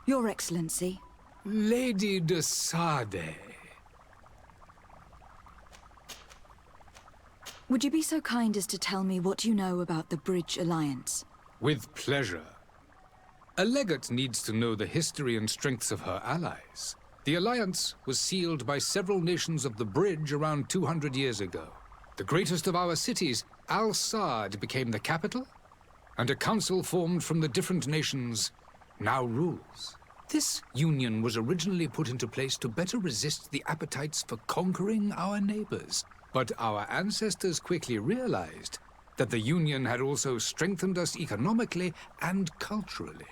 Your Excellency. Lady de Sade. Would you be so kind as to tell me what you know about the Bridge Alliance? With pleasure. A legate needs to know the history and strengths of her allies. The alliance was sealed by several nations of the Bridge around 200 years ago. The greatest of our cities, Al-Sad, became the capital, and a council formed from the different nations now rules. This union was originally put into place to better resist the appetites for conquering our neighbors. But our ancestors quickly realized that the union had also strengthened us economically and culturally.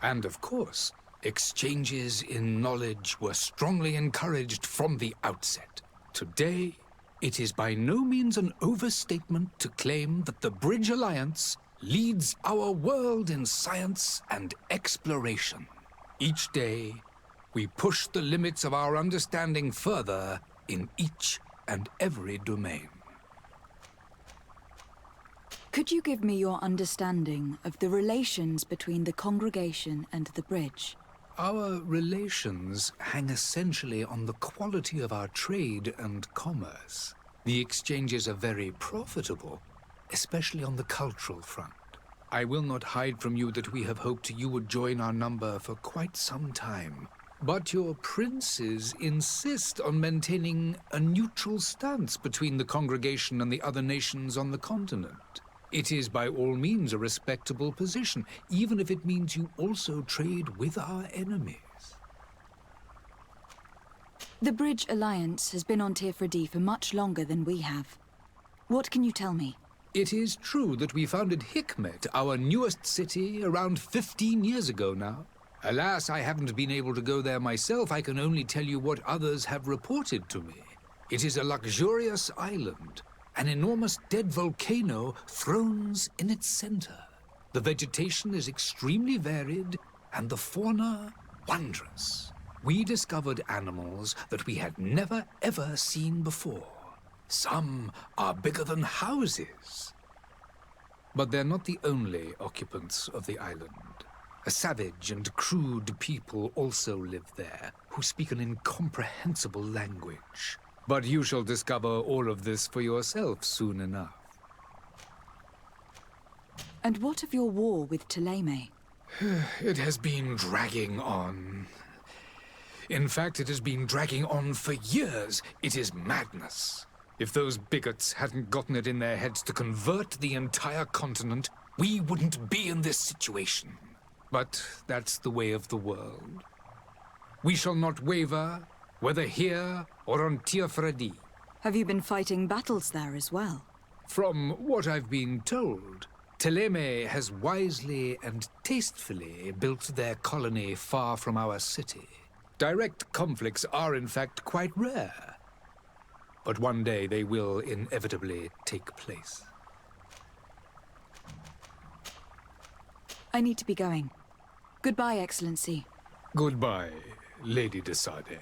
And of course, exchanges in knowledge were strongly encouraged from the outset. Today, it is by no means an overstatement to claim that the Bridge Alliance leads our world in science and exploration. Each day, we push the limits of our understanding further in each and every domain. Could you give me your understanding of the relations between the congregation and the Bridge? Our relations hang essentially on the quality of our trade and commerce. The exchanges are very profitable, especially on the cultural front. I will not hide from you that we have hoped you would join our number for quite some time. But your princes insist on maintaining a neutral stance between the congregation and the other nations on the continent. It is by all means a respectable position, even if it means you also trade with our enemies. The Bridge Alliance has been on Tirfredi for much longer than we have. What can you tell me? It is true that we founded Hikmet, our newest city, around 15 years ago now. Alas, I haven't been able to go there myself. I can only tell you what others have reported to me. It is a luxurious island. An enormous dead volcano thrones in its center. The vegetation is extremely varied, and the fauna wondrous. We discovered animals that we had never ever seen before. Some are bigger than houses. But they're not the only occupants of the island. A savage and crude people also live there, who speak an incomprehensible language. But you shall discover all of this for yourself soon enough. And what of your war with Ptolemy? It has been dragging on. In fact, it has been dragging on for years. It is madness. If those bigots hadn't gotten it in their heads to convert the entire continent, we wouldn't be in this situation. But that's the way of the world. We shall not waver, whether here or on Tirfredi. Have you been fighting battles there as well? From what I've been told, Ptolemy has wisely and tastefully built their colony far from our city. Direct conflicts are in fact quite rare. But one day they will inevitably take place. I need to be going. Goodbye, Excellency. Goodbye, Lady de Sade.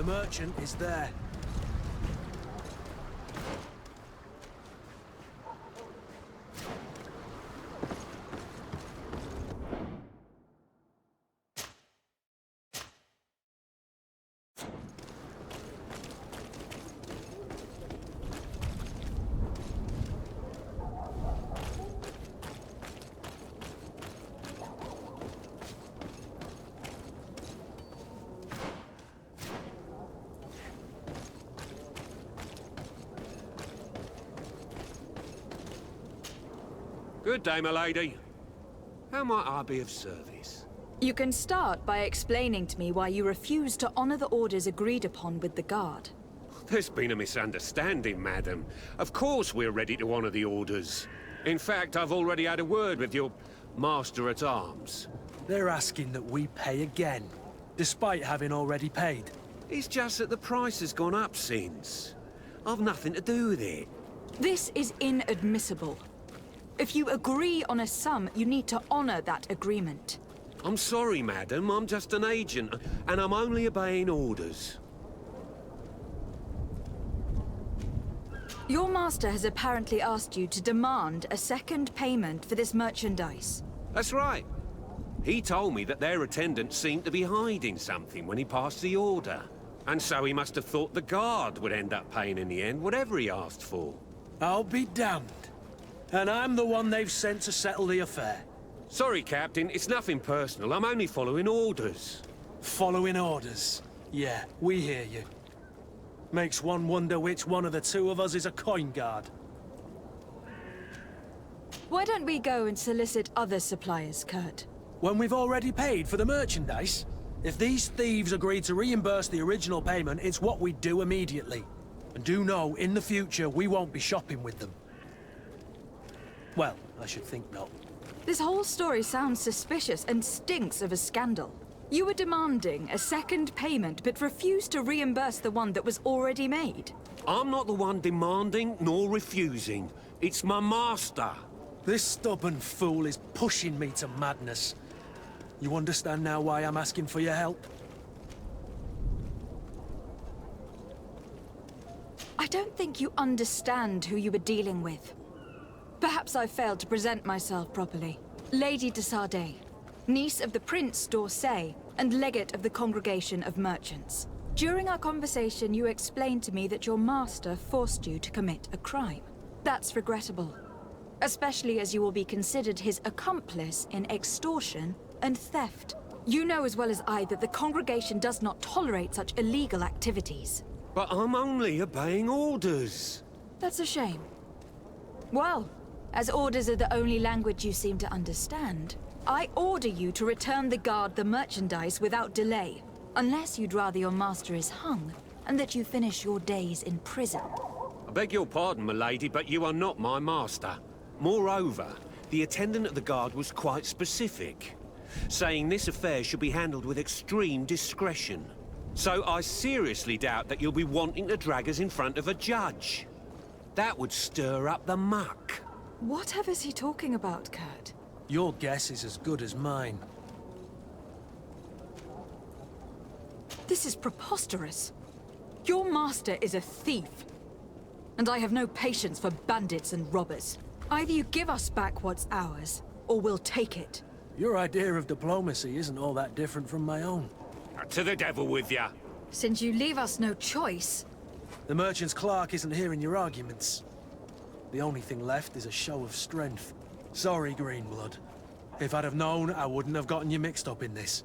The merchant is there. Good day, my lady. How might I be of service? You can start by explaining to me why you refuse to honor the orders agreed upon with the guard. There's been a misunderstanding, madam. Of course we're ready to honor the orders. In fact, I've already had a word with your master-at-arms. They're asking that we pay again, despite having already paid. It's just that the price has gone up since. I've nothing to do with it. This is inadmissible. If you agree on a sum, you need to honor that agreement. I'm sorry, madam. I'm just an agent, and I'm only obeying orders. Your master has apparently asked you to demand a second payment for this merchandise. That's right. He told me that their attendant seemed to be hiding something when he passed the order. And so he must have thought the guard would end up paying in the end, whatever he asked for. I'll be damned. And I'm the one they've sent to settle the affair. Sorry, Captain. It's nothing personal. I'm only following orders. Following orders. Yeah, we hear you. Makes one wonder which one of the two of us is a coin guard. Why don't we go and solicit other suppliers, Kurt? When we've already paid for the merchandise? If these thieves agree to reimburse the original payment, it's what we do immediately. And do know, in the future, we won't be shopping with them. Well, I should think not. This whole story sounds suspicious and stinks of a scandal. You were demanding a second payment, but refused to reimburse the one that was already made. I'm not the one demanding nor refusing. It's my master. This stubborn fool is pushing me to madness. You understand now why I'm asking for your help? I don't think you understand who you were dealing with. Perhaps I failed to present myself properly. Lady de Sardet, niece of the Prince d'Orsay, and legate of the Congregation of Merchants. During our conversation, you explained to me that your master forced you to commit a crime. That's regrettable, especially as you will be considered his accomplice in extortion and theft. You know as well as I that the Congregation does not tolerate such illegal activities. But I'm only obeying orders. That's a shame. Well, as orders are the only language you seem to understand, I order you to return the guard the merchandise without delay, unless you'd rather your master is hung, and that you finish your days in prison. I beg your pardon, my lady, but you are not my master. Moreover, the attendant at the guard was quite specific, saying this affair should be handled with extreme discretion. So I seriously doubt that you'll be wanting to drag us in front of a judge. That would stir up the muck. Whatever is he talking about, Kurt? Your guess is as good as mine. This is preposterous. Your master is a thief. And I have no patience for bandits and robbers. Either you give us back what's ours, or we'll take it. Your idea of diplomacy isn't all that different from my own. To the devil with ya. Since you leave us no choice... The merchant's clerk isn't hearing your arguments. The only thing left is a show of strength. Sorry, Greenblood. If I'd have known, I wouldn't have gotten you mixed up in this.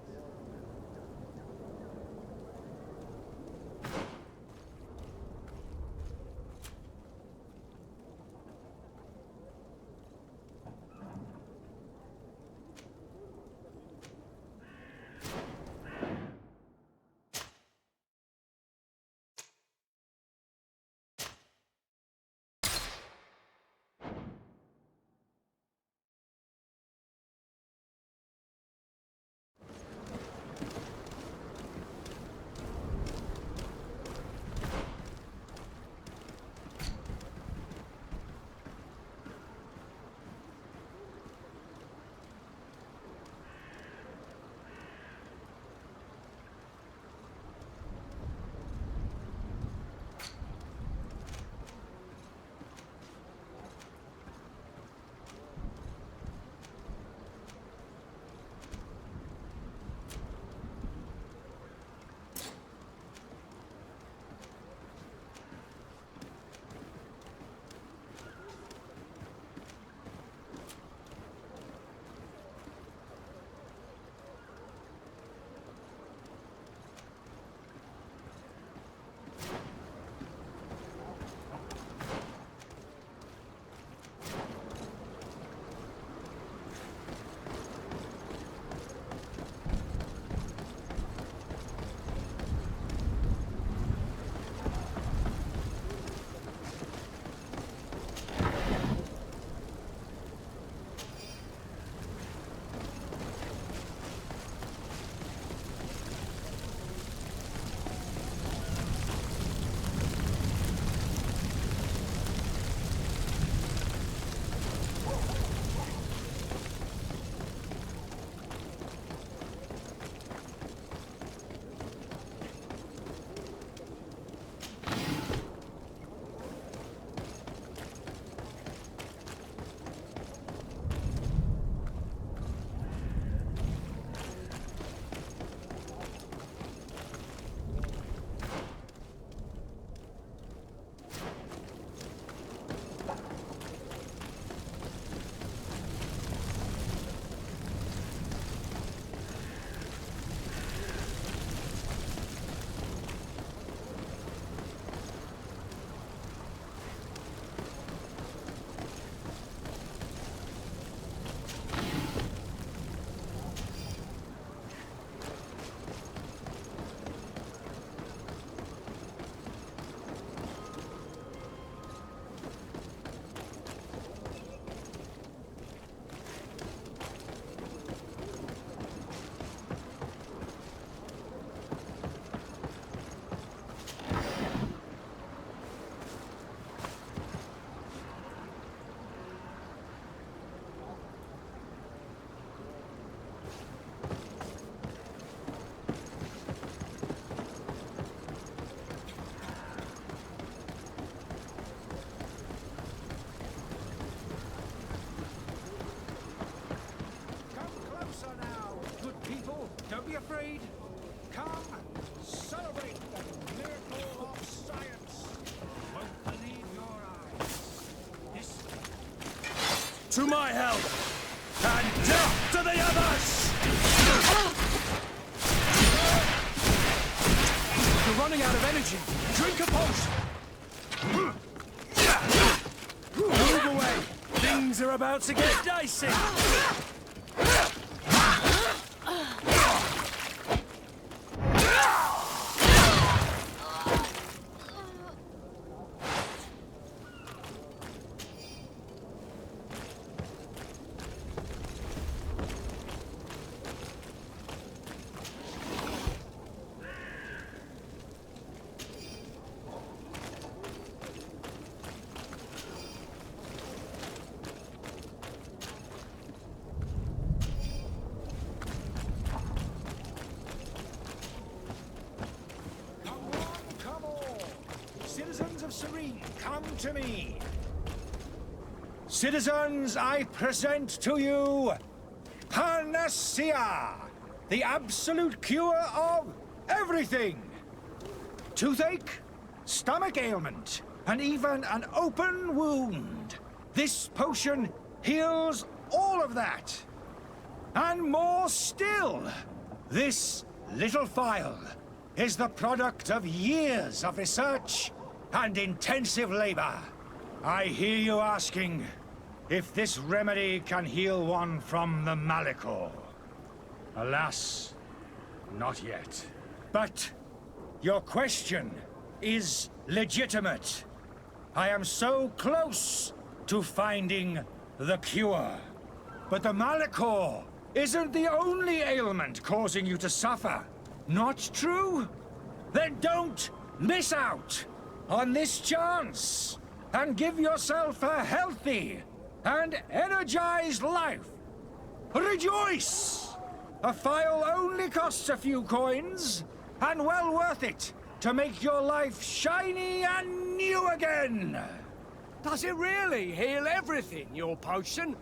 afraid. Come, celebrate the miracle of science. Won't believe your eyes. This... To my help! And death to the others! You're running out of energy. Drink a potion. Move away. Things are about to get dicey. Come on! Citizens of Serene, come to me! Citizens, I present to you Panacea, the absolute cure of everything! Toothache, stomach ailment, and even an open wound. This potion heals all of that. And more still, this little phial is the product of years of research and intensive labor. I hear you asking if this remedy can heal one from the Malachor. Alas, not yet. But your question is legitimate. I am so close to finding the cure. But the Malachor isn't the only ailment causing you to suffer. Not true? Then don't miss out on this chance and give yourself a healthy and energized life. Rejoice! A phial only costs a few coins, and well worth it to make your life shiny and new again. Does it really heal everything, your potion?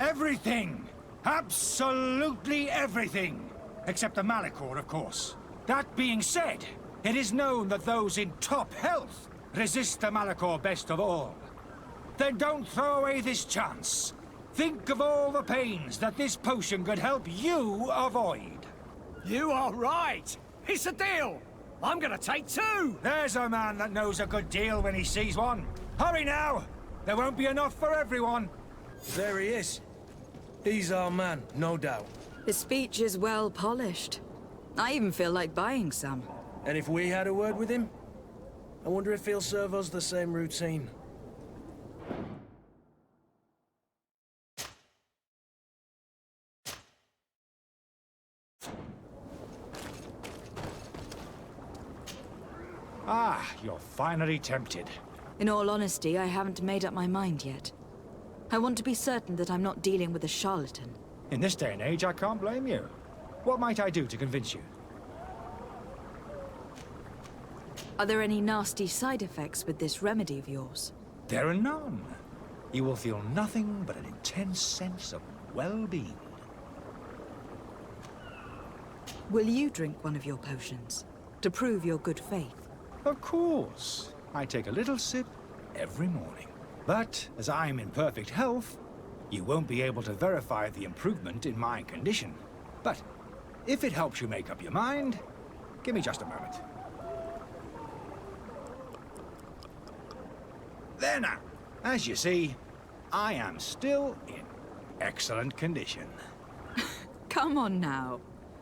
Everything. Absolutely everything. Except the Malachor, of course. That being said, it is known that those in top health resist the Malachor best of all. Then don't throw away this chance. Think of all the pains that this potion could help you avoid. You are right. It's a deal. I'm gonna take two. There's a man that knows a good deal when he sees one. Hurry now. There won't be enough for everyone. There he is. He's our man, no doubt. His speech is well polished. I even feel like buying some. And if we had a word with him, I wonder if he'll serve us the same routine. Ah, you're finally tempted. In all honesty, I haven't made up my mind yet. I want to be certain that I'm not dealing with a charlatan. In this day and age, I can't blame you. What might I do to convince you? Are there any nasty side effects with this remedy of yours? There are none. You will feel nothing but an intense sense of well-being. Will you drink one of your potions to prove your good faith? Of course. I take a little sip every morning. But as I'm in perfect health, you won't be able to verify the improvement in my condition. But if it helps you make up your mind, give me just a moment. There now. As you see, I am still in excellent condition. Come on now.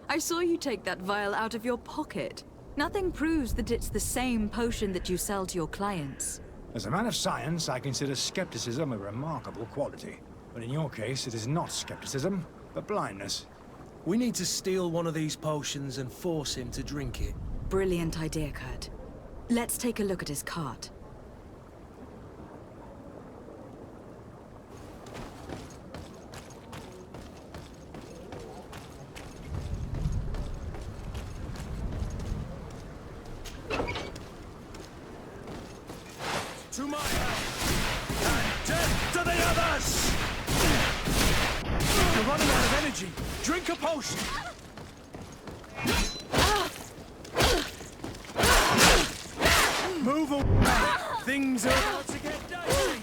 I saw you take that vial out of your pocket. Nothing proves that it's the same potion that you sell to your clients. As a man of science, I consider skepticism a remarkable quality. But in your case, it is not skepticism, but blindness. We need to steal one of these potions and force him to drink it. Brilliant idea, Kurt. Let's take a look at his cart. To my help! And death to the others! You're running out of energy. Drink a potion. Move away! Things are about to get dicey!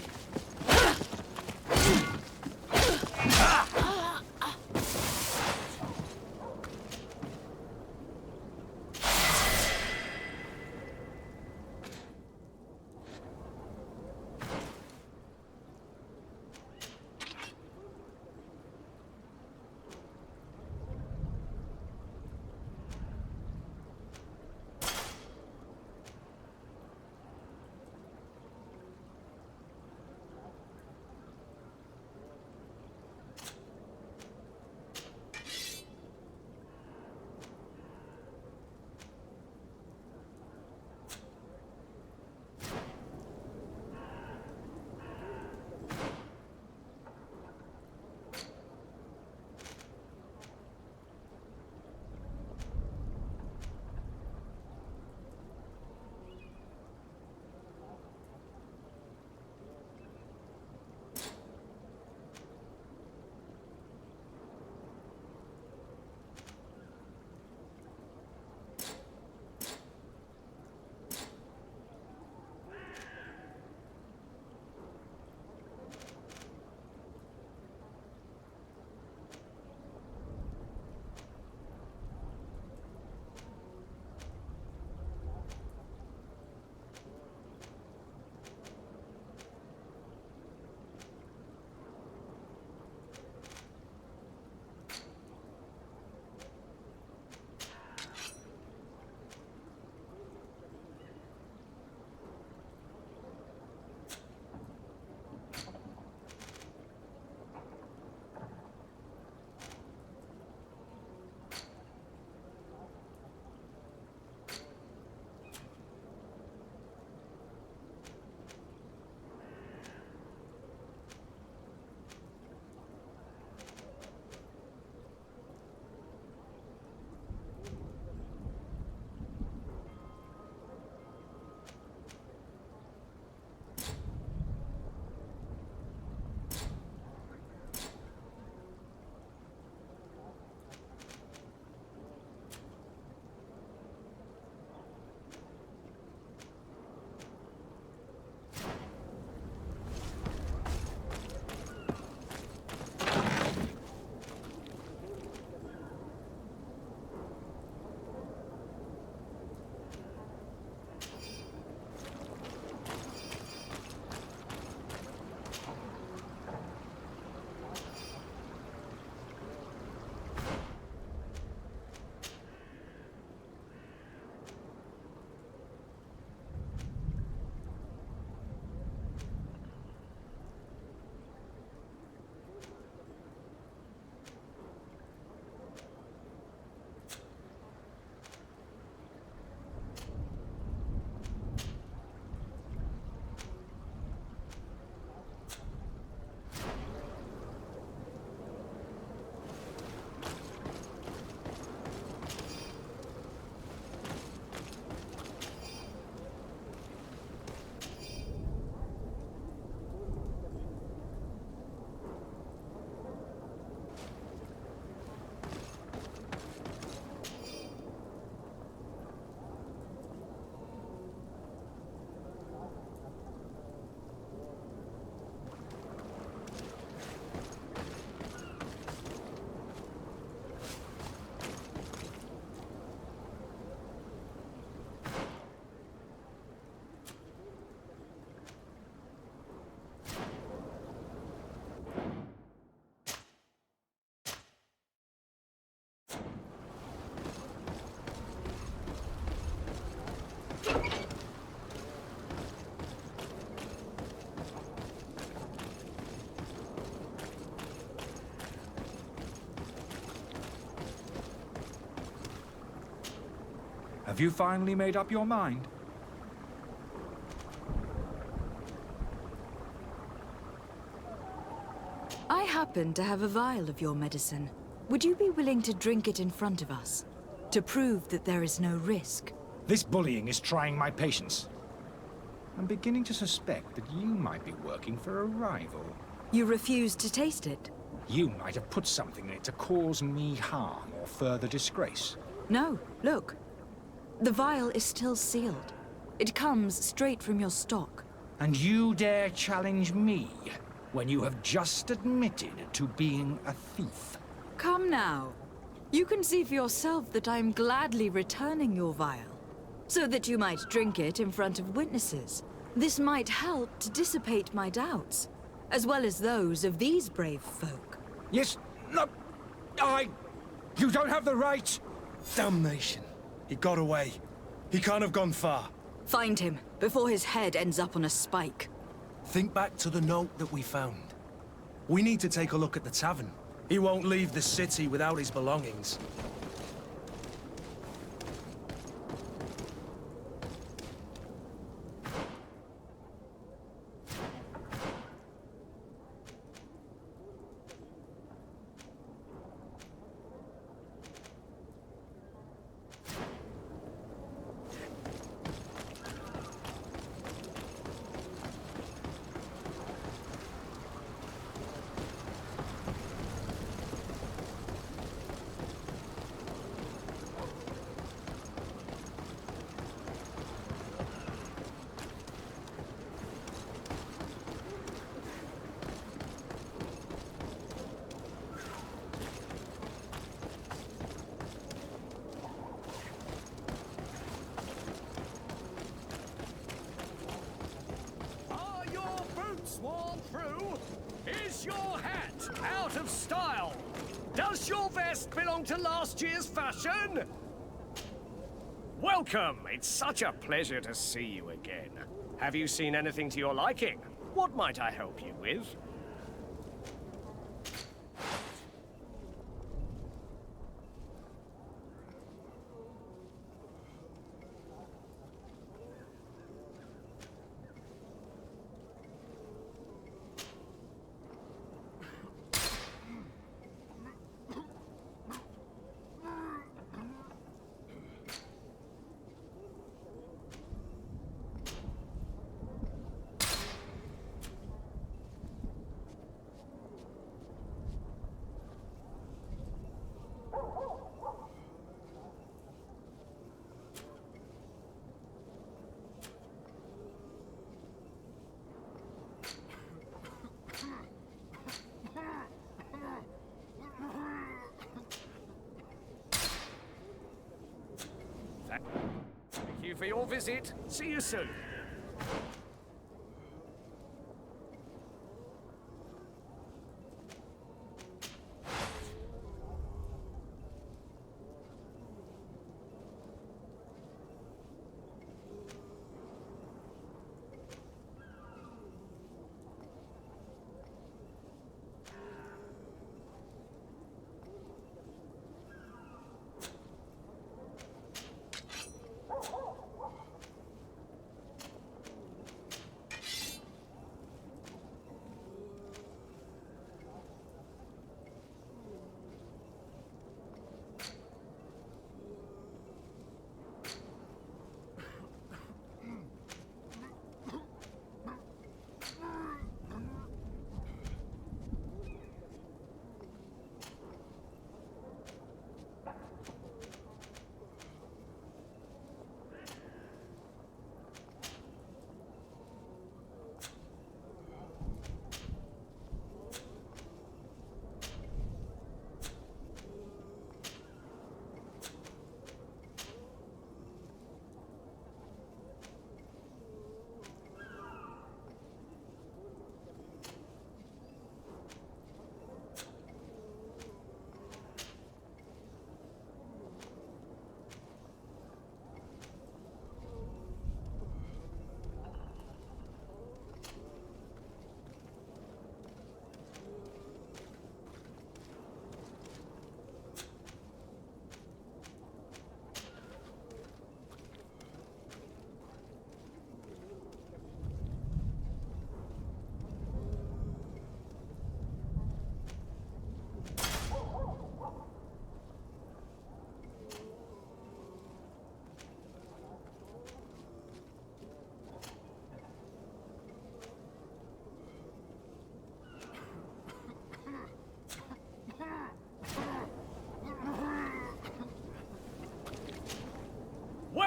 Have you finally made up your mind? I happen to have a vial of your medicine. Would you be willing to drink it in front of us? To prove that there is no risk? This bullying is trying my patience. I'm beginning to suspect that you might be working for a rival. You refuse to taste it? You might have put something in it to cause me harm or further disgrace. No, look. The vial is still sealed. It comes straight from your stock. And you dare challenge me when you have just admitted to being a thief? Come now. You can see for yourself that I am gladly returning your vial, so that you might drink it in front of witnesses. This might help to dissipate my doubts, as well as those of these brave folk. Yes, no, You don't have the right! Damnation. He got away. He can't have gone far. Find him, before his head ends up on a spike. Think back to the note that we found. We need to take a look at the tavern. He won't leave the city without his belongings. Are your boots worn through? Is your hat out of style? Does your vest belong to last year's fashion? Welcome! It's such a pleasure to see you again. Have you seen anything to your liking? What might I help you with? Thank you for your visit. See you soon.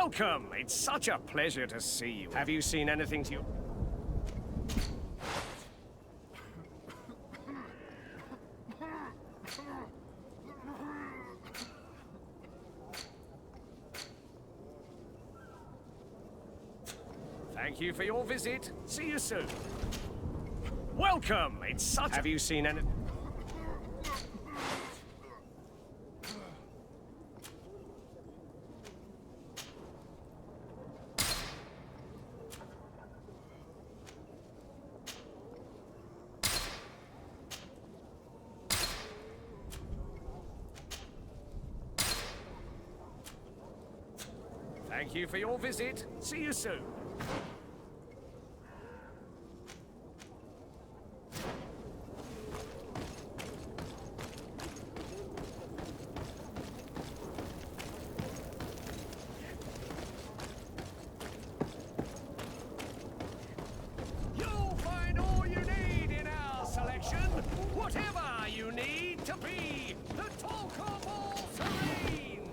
Welcome! It's such a pleasure to see you. Have you seen anything to you? Thank you for your visit. See you soon. Welcome! It's such. Have you seen any? Thank you for your visit. See you soon. You'll find all you need in our selection. Whatever you need to be the talk of all Serene.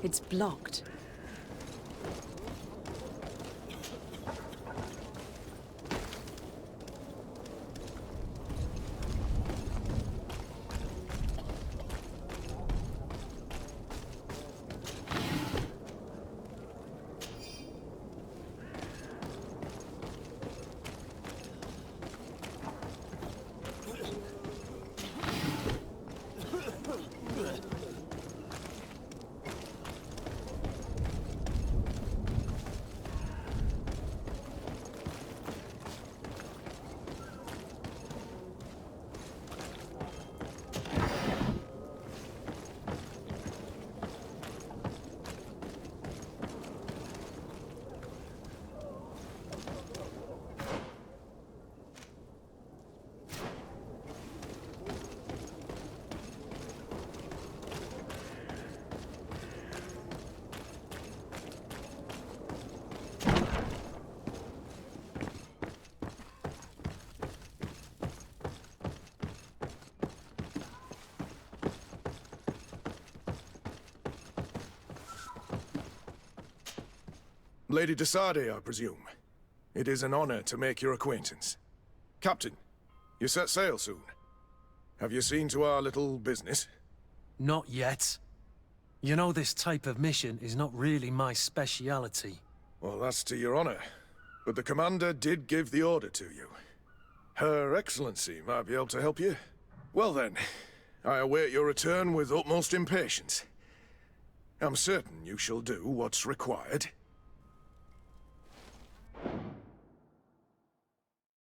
It's blocked. Lady de Sardet, I presume. It is an honor to make your acquaintance. Captain, you set sail soon. Have you seen to our little business? Not yet. You know, this type of mission is not really my speciality. Well, that's to your honor. But the commander did give the order to you. Her Excellency might be able to help you. Well then, I await your return with utmost impatience. I'm certain you shall do what's required.